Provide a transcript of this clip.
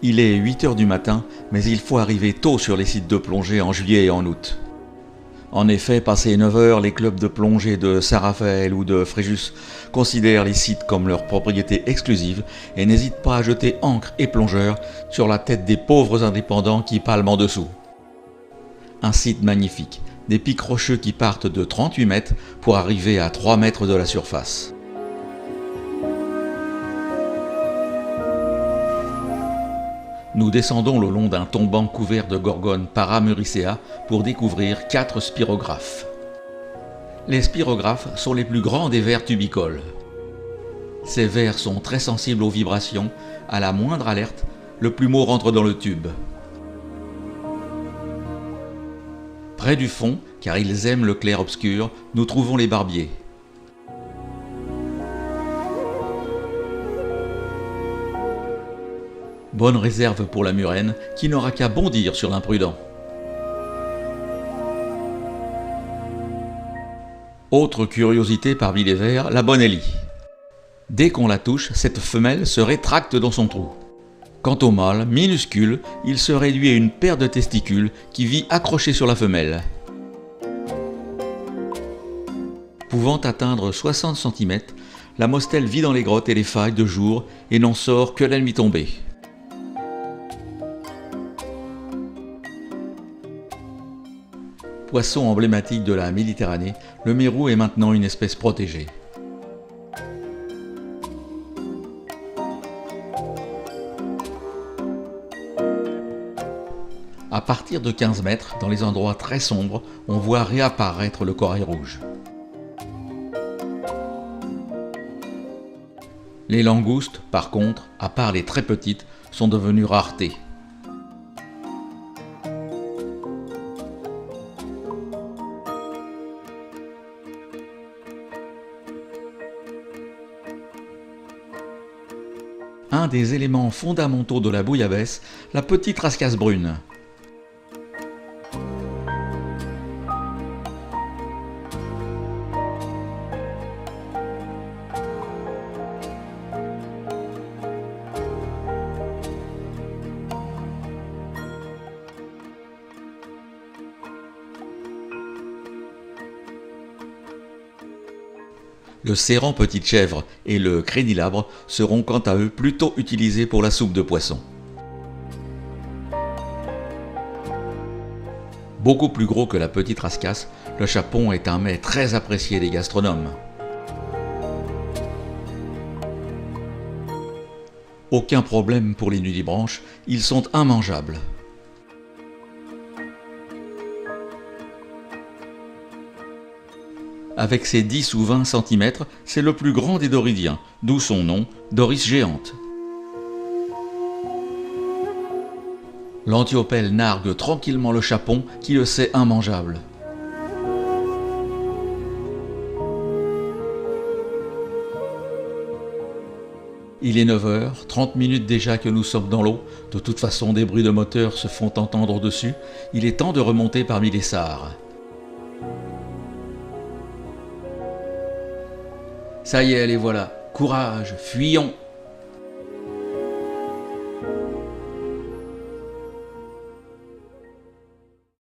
Il est 8 heures du matin, mais il faut arriver tôt sur les sites de plongée en juillet et en août. En effet, passé 9 heures, les clubs de plongée de Saint-Raphaël ou de Fréjus considèrent les sites comme leur propriété exclusive et n'hésitent pas à jeter ancre et plongeurs sur la tête des pauvres indépendants qui palment en dessous. Un site magnifique, des pics rocheux qui partent de 38 mètres pour arriver à 3 mètres de la surface. Nous descendons le long d'un tombant couvert de gorgones Paramuricea pour découvrir 4 spirographes. Les spirographes sont les plus grands des vers tubicoles. Ces vers sont très sensibles aux vibrations. À la moindre alerte, le plumeau rentre dans le tube. Près du fond, car ils aiment le clair-obscur, nous trouvons les barbiers. Bonne réserve pour la murène, qui n'aura qu'à bondir sur l'imprudent. Autre curiosité parmi les vers, la bonellie. Dès qu'on la touche, cette femelle se rétracte dans son trou. Quant au mâle, minuscule, il se réduit à une paire de testicules qui vit accrochée sur la femelle. Pouvant atteindre 60 cm, la mostelle vit dans les grottes et les failles de jour et n'en sort que la nuit tombée. Poisson emblématique de la Méditerranée, le mérou est maintenant une espèce protégée. À partir de 15 mètres, dans les endroits très sombres, on voit réapparaître le corail rouge. Les langoustes, par contre, à part les très petites, sont devenues raretés. Un des éléments fondamentaux de la bouillabaisse, la petite rascasse brune. Le céran petite chèvre et le crénilabre seront quant à eux plutôt utilisés pour la soupe de poisson. Beaucoup plus gros que la petite rascasse, le chapon est un mets très apprécié des gastronomes. Aucun problème pour les nudibranches, ils sont immangeables. Avec ses 10 ou 20 cm, c'est le plus grand des doridiens, d'où son nom, Doris géante. L'antiopelle nargue tranquillement le chapon qui le sait immangeable. Il est 9 h, 30 minutes déjà que nous sommes dans l'eau. De toute façon, des bruits de moteur se font entendre au-dessus. Il est temps de remonter parmi les sards. Ça y est, les voilà. Courage, fuyons!